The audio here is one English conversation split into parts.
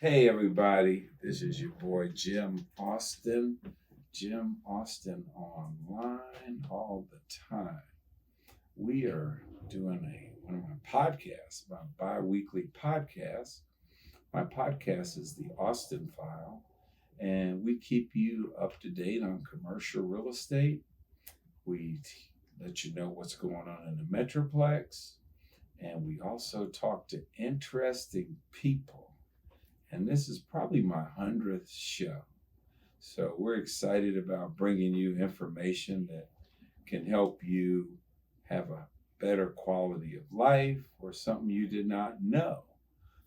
Hey everybody, this is your boy Jim Austin online all the time. We are doing one of my podcasts, my bi-weekly podcast. My podcast is the Austin File, and we keep you up to date on commercial real estate. We let you know what's going on in the Metroplex, and we also talk to interesting people. And this is probably my 100th show. So we're excited about bringing you information that can help you have a better quality of life or something you did not know.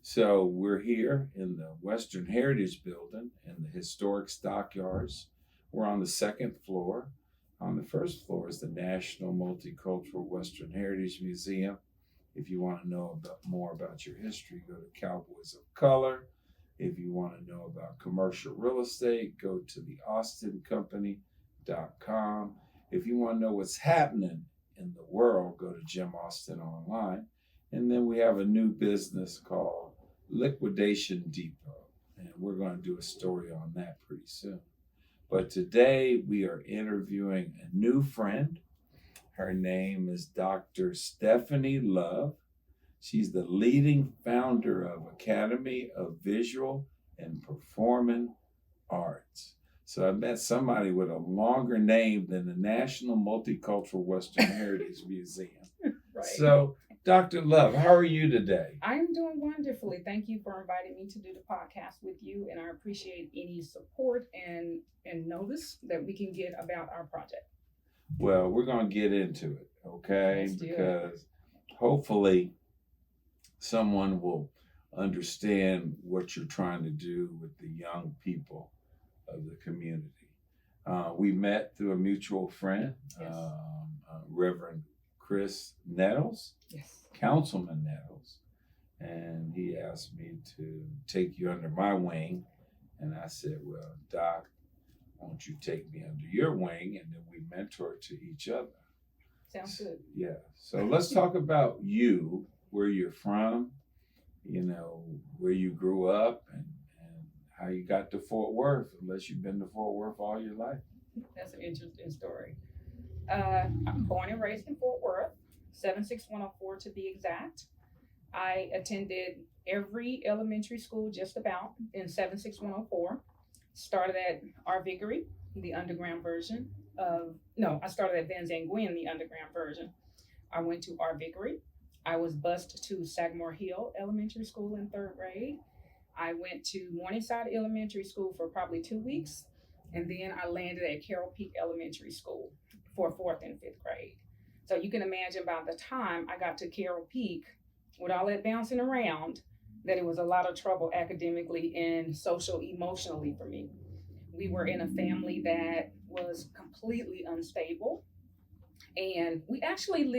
So we're here in the Western Heritage Building in the historic stockyards. We're on the second floor. On the first floor is the National Multicultural Western Heritage Museum. If you want to know more about your history, go to Cowboys of Color. If you want to know about commercial real estate, go to the austincompany.com. If you want to know what's happening in the world, go to Jim Austin Online. And then we have a new business called Liquidation Depot. And we're going to do a story on that pretty soon. But today we are interviewing a new friend. Her name is Dr. Stephanie Love. She's the leading founder of Academy of Visual and Performing Arts. So I met somebody with a longer name than the National Multicultural Western Heritage Museum. Right. So, Dr. Love, how are you today? I'm doing wonderfully. Thank you for inviting me to do the podcast with you, and I appreciate any support and notice that we can get about our project. Well, we're going to get into it, okay? Because hopefully someone will understand what you're trying to do with the young people of the community. We met through a mutual friend, yes. Reverend Chris Nettles, yes. Councilman Nettles, and he asked me to take you under my wing, and I said, well, Doc, won't you take me under your wing? And then we mentor to each other. Sounds good. Yeah, so let's talk about you, where you're from, you know, where you grew up, and how you got to Fort Worth, unless you've been to Fort Worth all your life. That's an interesting story. I'm born and raised in Fort Worth, 76104 to be exact. I attended every elementary school just about in 76104. Started at Our Vickery, the underground version I started at Van Zanguin, the underground version. I went to Our Vickery. I was bused to Sagamore Hill Elementary School in 3rd grade. I went to Morningside Elementary School for probably 2 weeks. And then I landed at Carroll Peak Elementary School for 4th and 5th grade. So you can imagine by the time I got to Carroll Peak, with all that bouncing around, that it was a lot of trouble academically and social emotionally for me. We were in a family that was completely unstable. And we actually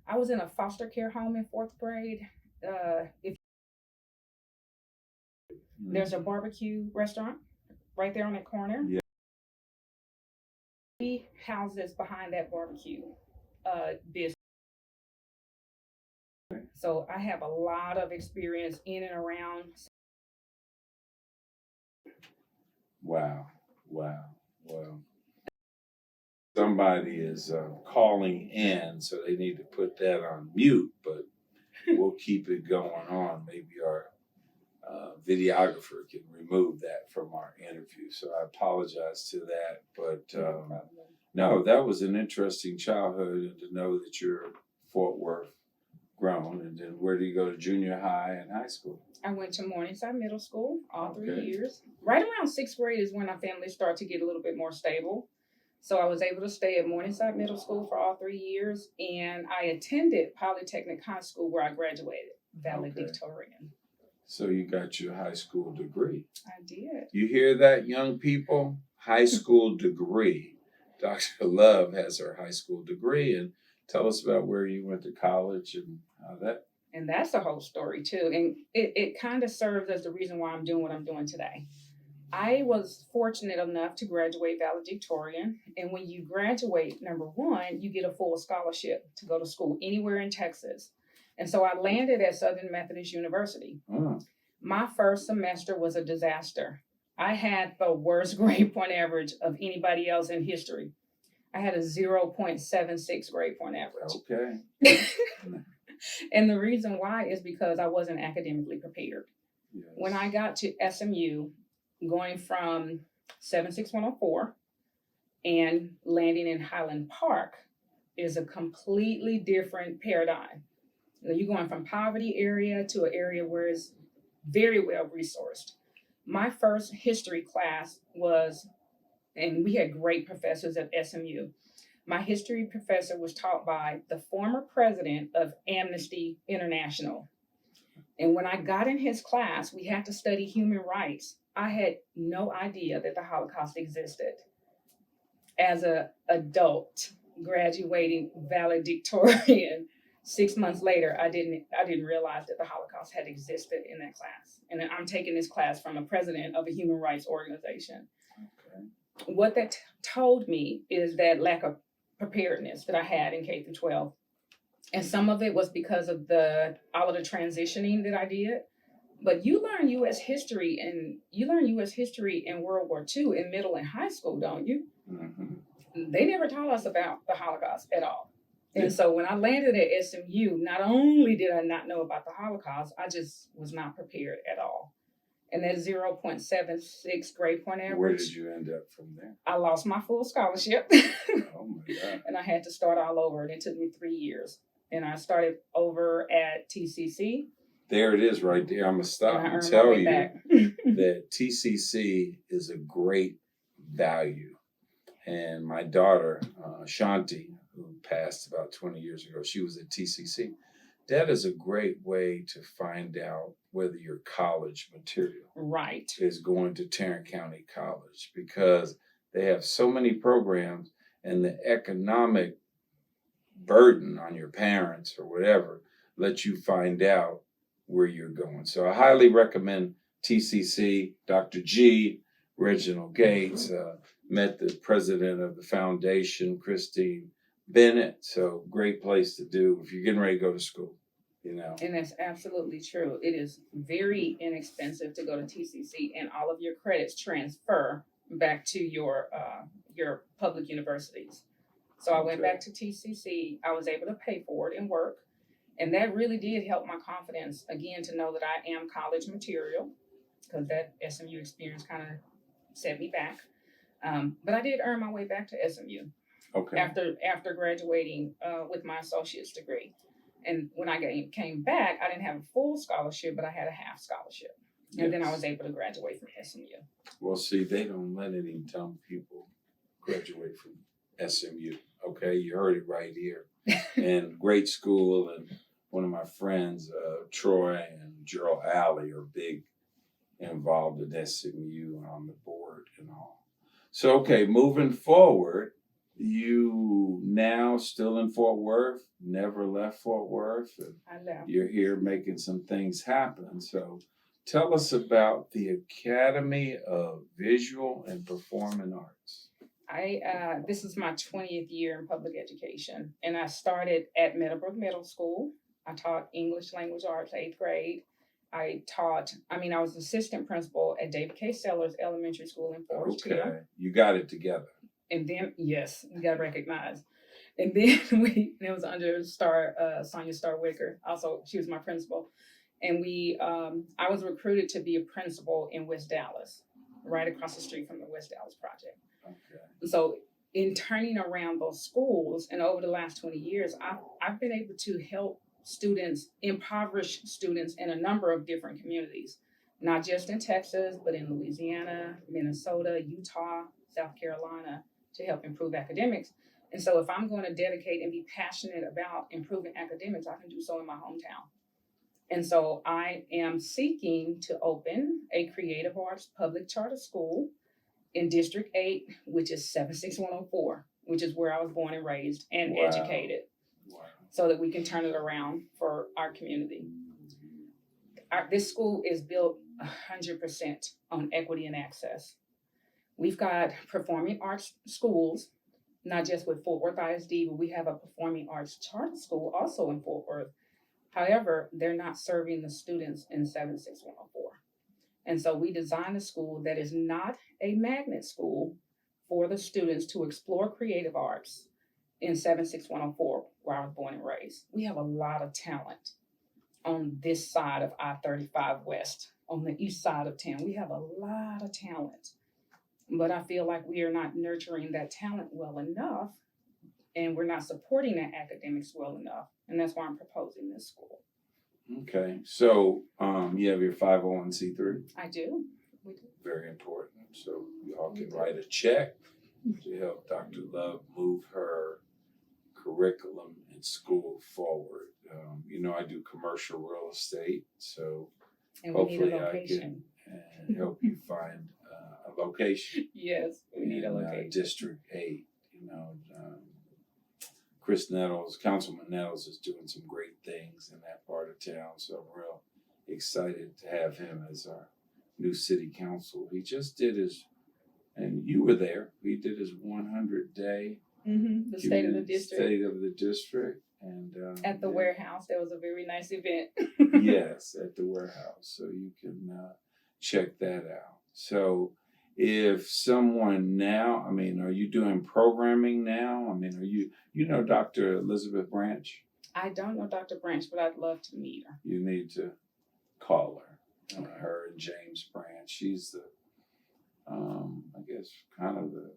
I was in a foster care home in 4th grade. There's a barbecue restaurant right there on that corner. Yeah. 3 houses behind that barbecue business. So I have a lot of experience in and around. Wow. Somebody is calling in, so they need to put that on mute, but we'll keep it going on. Maybe our videographer can remove that from our interview. So I apologize to that, but no, that was an interesting childhood, and to know that you're Fort Worth grown. And then where do you go to junior high and high school? I went to Morningside Middle School all 3 years. Right around 6th grade is when our family started to get a little bit more stable. So I was able to stay at Morningside Middle School for all 3 years, and I attended Polytechnic High School where I graduated, valedictorian. So you got your high school degree. I did. You hear that, young people? High school degree. Dr. Love has her high school degree, and tell us about where you went to college and how that. And that's a whole story too. And it kind of serves as the reason why I'm doing what I'm doing today. I was fortunate enough to graduate valedictorian. And when you graduate, number one, you get a full scholarship to go to school anywhere in Texas. And so I landed at Southern Methodist University. My first semester was a disaster. I had the worst grade point average of anybody else in history. I had a 0.76 grade point average. Okay. And the reason why is because I wasn't academically prepared. Yes. When I got to SMU, going from 76104 and landing in Highland Park is a completely different paradigm. You're going from poverty area to an area where it's very well resourced. My first history class was, and we had great professors at SMU. My history professor was taught by the former president of Amnesty International. And when I got in his class, we had to study human rights. I had no idea that the Holocaust existed. As an adult graduating valedictorian, 6 months later, I didn't realize that the Holocaust had existed in that class. And I'm taking this class from a president of a human rights organization. Okay. What that told me is that lack of preparedness that I had in K through 12. And some of it was because of all of the transitioning that I did. But you learn U.S. history in World War II in middle and high school, don't you? Mm-hmm. They never taught us about the Holocaust at all. Yeah. And so when I landed at SMU, not only did I not know about the Holocaust, I just was not prepared at all. And that 0.76 grade point average. Where did you end up from there? I lost my full scholarship. Oh my God. And I had to start all over. And it took me 3 years. And I started over at TCC. There it is right there. I'm going to stop and tell you that TCC is a great value. And my daughter, Shanti, who passed about 20 years ago, she was at TCC. That is a great way to find out whether your college material is going to Tarrant County College, because they have so many programs, and the economic burden on your parents or whatever lets you find out where you're going. So I highly recommend TCC. Dr. G, Reginald Gates, met the president of the foundation, Christine Bennett. So great place to do if you're getting ready to go to school, you know. And that's absolutely true. It is very inexpensive to go to TCC, and all of your credits transfer back to your public universities. So I went back to TCC. I was able to pay for it and work. And that really did help my confidence, again, to know that I am college material, because that SMU experience kind of set me back. But I did earn my way back to SMU after graduating with my associate's degree. And when I came back, I didn't have a full scholarship, but I had a half scholarship. And then I was able to graduate from SMU. Well, see, they don't let any dumb people graduate from SMU. Okay, you heard it right here. And great school. And one of my friends, Troy and Gerald Alley, are big involved at SMU and on the board and all. So, okay, moving forward, you now still in Fort Worth, never left Fort Worth. And I left. You're here making some things happen. So tell us about the Academy of Visual and Performing Arts. This is my 20th year in public education, and I started at Meadowbrook Middle School. I taught English language arts, 8th grade. I was assistant principal at David K. Sellers Elementary School in Forest Hill. Okay, you got it together. And then, yes, you got to recognize. And then it was under Sonia Starr Wicker. Also, she was my principal. And I was recruited to be a principal in West Dallas, right across the street from the West Dallas Project. Okay. So in turning around those schools, and over the last 20 years, I've been able to help impoverished students in a number of different communities, not just in Texas, but in Louisiana, Minnesota, Utah, South Carolina, to help improve academics. And so if I'm going to dedicate and be passionate about improving academics, I can do so in my hometown. And so I am seeking to open a creative arts public charter school in District 8, which is 76104, which is where I was born and raised and educated, so that we can turn it around for our community. This school is built 100% on equity and access. We've got performing arts schools, not just with Fort Worth ISD, but we have a performing arts charter school also in Fort Worth. However, they're not serving the students in 76104. And so we designed a school that is not a magnet school for the students to explore creative arts in 76104, where I was born and raised. We have a lot of talent on this side of I-35 West, on the east side of town. We have a lot of talent, but I feel like we are not nurturing that talent well enough, and we're not supporting that academics well enough. And that's why I'm proposing this school. Okay. So you have your 501c3? I do. We do. Very important. So y'all can write a check to help Dr. Love move her curriculum and school forward. I do commercial real estate, so And we need a hopefully I location. can help you find a location. Yes, we need a in, location. District 8. Chris Nettles, Councilman Nettles, is doing some great things in that part of town, so I'm real excited to have him as our new city council. He just did his, and you were there, he did his 100-day The state of the district. State of the district. And At the warehouse. That was a very nice event. Yes, at the warehouse. So you can check that out. So if someone now, are you doing programming now? Are you know Dr. Elizabeth Branch? I don't know Dr. Branch, but I'd love to meet her. You need to call her. Okay. Her and James Branch. She's the, I guess, kind of the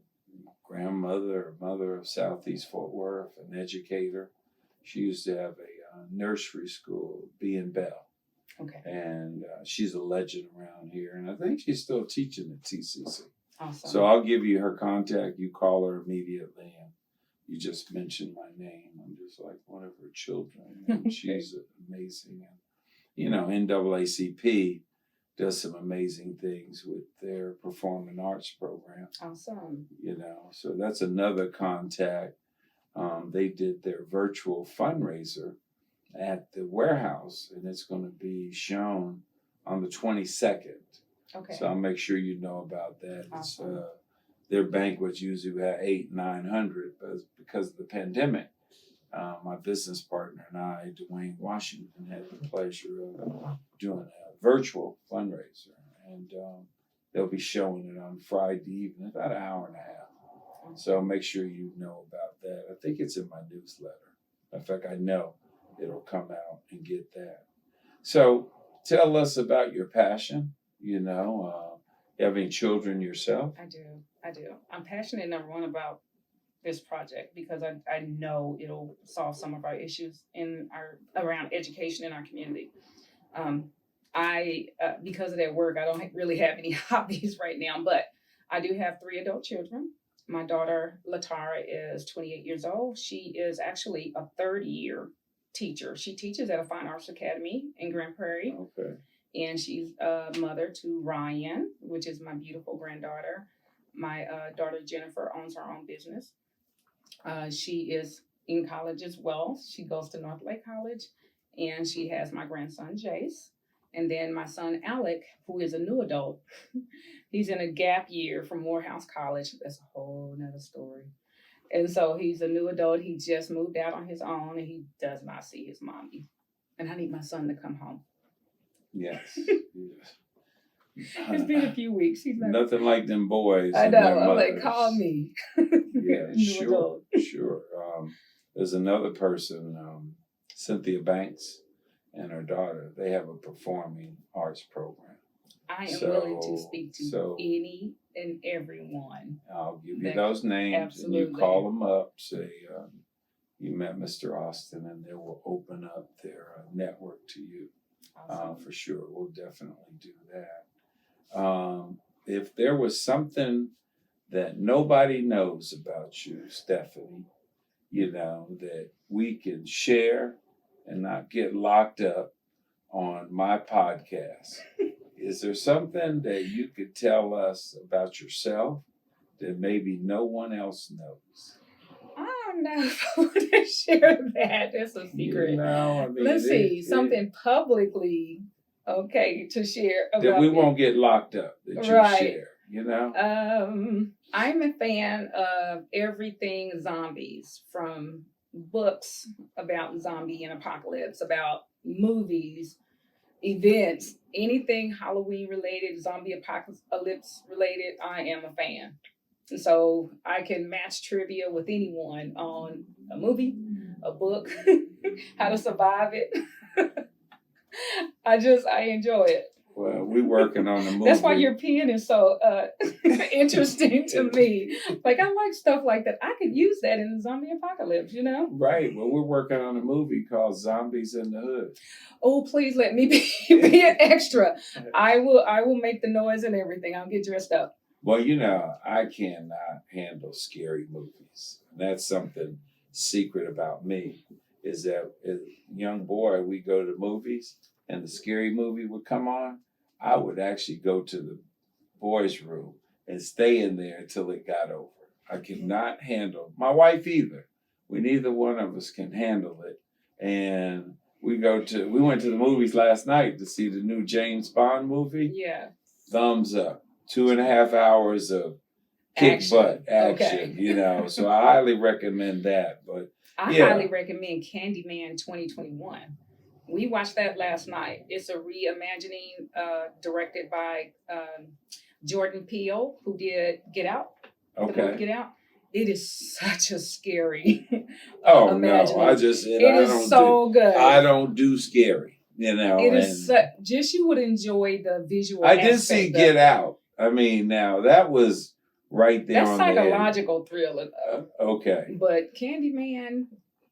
grandmother or mother of Southeast Fort Worth, an educator. She used to have a nursery school, B and Bell. Okay. And she's a legend around here. And I think she's still teaching at TCC. Awesome. So I'll give you her contact. You call her immediately. And you just mentioned my name. I'm just like one of her children. And she's amazing. And, NAACP does some amazing things with their performing arts program. Awesome. So that's another contact. They did their virtual fundraiser at the warehouse, and it's going to be shown on the 22nd. Okay. So I'll make sure you know about that. Awesome. It's, their banquets usually have 800-900, but because of the pandemic, my business partner and I, Dwayne Washington, had the pleasure of doing a virtual fundraiser, and they'll be showing it on Friday evening, about an hour and a half. So make sure you know about that. I think it's in my newsletter. In fact, I know it'll come out and get that. So tell us about your passion. You have any children yourself? I do. I'm passionate, number one, about this project because I know it'll solve some of our issues around education in our community. Because of that work, I don't really have any hobbies right now, but I do have 3 adult children. My daughter, Latara, is 28 years old. She is actually a third-year teacher. She teaches at a fine arts academy in Grand Prairie. Okay. And she's a mother to Ryan, which is my beautiful granddaughter. My daughter, Jennifer, owns her own business. She is in college as well. She goes to North Lake College. And she has my grandson, Jace. And then my son, Alec, who is a new adult. He's in a gap year from Morehouse College. That's a whole nother story. And so he's a new adult. He just moved out on his own, and he does not see his mommy. And I need my son to come home. Yes. It's been a few weeks. He's not. Nothing like them boys. I and know. their I'm like, mothers. call me. Yeah, New sure. adult. Sure. There's another person, Cynthia Banks, and her daughter. They have a performing arts program. I am willing to speak to any and everyone. I'll give you those names, and you call them up. Say you met Mr. Austin, and they will open up their network to you. Awesome. For sure, we'll definitely do that. If there was something that nobody knows about you, Stephanie, that we can share and not get locked up on my podcast. Is there something that you could tell us about yourself that maybe no one else knows? I don't know if I want to share that. That's a secret. Let's see. Something publicly, to share about that we me. won't get locked up, that you share, I'm a fan of everything zombies, from books about zombie and apocalypse, about movies, events, anything Halloween related, zombie apocalypse related, I am a fan. And so I can match trivia with anyone on a movie, a book, how to survive it. I enjoy it. Well, we're working on a movie. That's why your pen is so interesting to me. Like, I like stuff like that. I could use that in the zombie apocalypse, you know? Right. Well, we're working on a movie called Zombies in the Hood. Oh, please let me be an extra. I will make the noise and everything. I'll get dressed up. Well, you know, I cannot handle scary movies. That's something secret about me. Is that as a young boy, we go to movies and the scary movie would come on. I would actually go to the boys' room and stay in there until it got over. I cannot handle my wife either. We neither one of us can handle it. And we went to the movies last night to see the new James Bond movie. Yeah. Thumbs up. 2.5 hours of kick butt action, okay. You know. So I highly recommend that. But I highly recommend Candyman 2021. We watched that last night. It's a reimagining directed by Jordan Peele, who did Get Out. Okay. The movie Get Out. It is such a scary imagining. No, it is so good. I don't do scary, you know. It is just you would enjoy the visual. I did see Get Out. I mean, now that was right there. That's on psychological thriller, though. Okay. But Candyman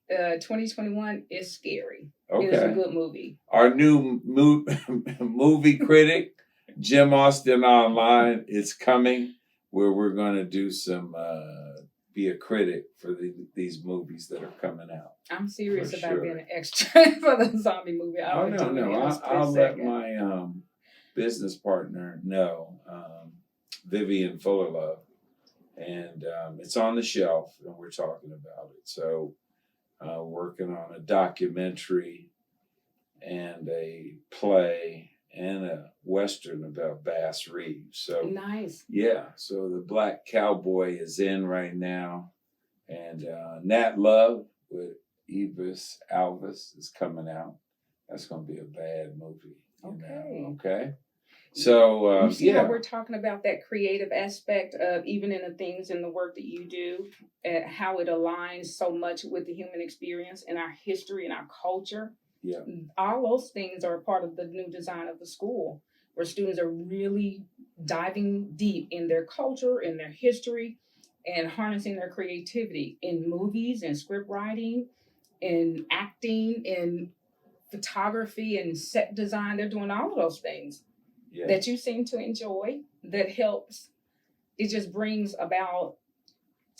2021 is scary. Okay. It is a good movie. Our new movie critic, Jim Austin Online, is coming, where we're going to do some, be a critic for these movies that are coming out. I'm serious about being an extra for the zombie movie. No. I'll let my business partner know, Vivian Fullerlove, and it's on the shelf, and we're talking about it. So, working on a documentary and a play and a Western about Bass Reeves. So nice. Yeah. So the Black Cowboy is in right now. And Nat Love with Ibis Alvis is coming out. That's going to be a bad movie. Okay. So, you see how we're talking about that creative aspect of even in the things in the work that you do, how it aligns so much with the human experience and our history and our culture. Yeah. All those things are a part of the new design of the school, where students are really diving deep in their culture, in their history, and harnessing their creativity in movies and script writing, in acting, in photography and set design. They're doing all of those things that you seem to enjoy, that helps. It just brings about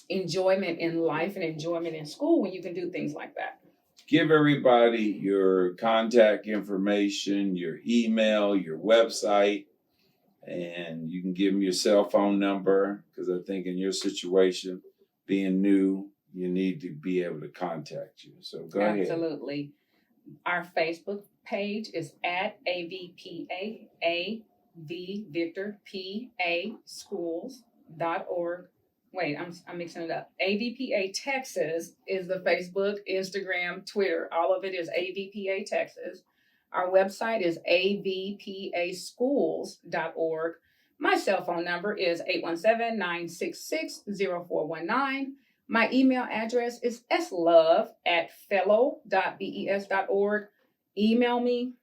enjoyment in life and enjoyment in school when you can do things like that. Give everybody your contact information, your email, your website, and you can give them your cell phone number, because I think in your situation, being new, you need to be able to contact you. So go ahead. Absolutely. Our Facebook page is at AVPA, AV Victor, PA schools.org. Wait, I'm mixing it up. AVPA Texas is the Facebook, Instagram, Twitter. All of it is AVPA Texas. Our website is avpaschools.org. My cell phone number is 817-966-0419. My email address is slove@fellow.bes.org. Email me,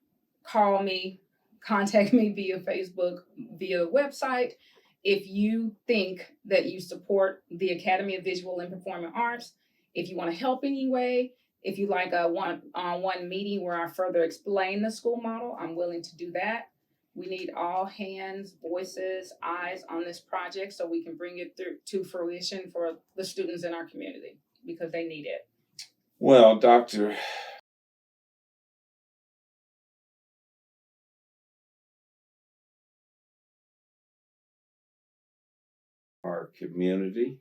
call me, contact me via Facebook, via the website. If you think that you support the Academy of Visual and Performing Arts, if you want to help in any way, if you like a one-on-one meeting where I further explain the school model, I'm willing to do that. We need all hands, voices, eyes on this project so we can bring it through to fruition for the students in our community, because they need it. Well, Dr. our community,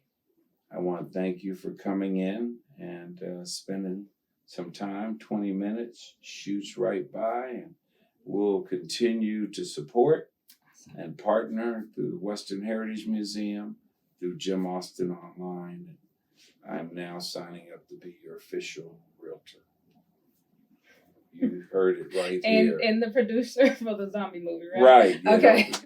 I want to thank you for coming in and spending some time. 20 minutes shoots right by, and we'll continue to support and partner through the Western Heritage Museum, through Jim Austin Online. I'm now signing up to be your official realtor. You heard it right and here. and the producer for the zombie movie, right? Right. You Okay. know,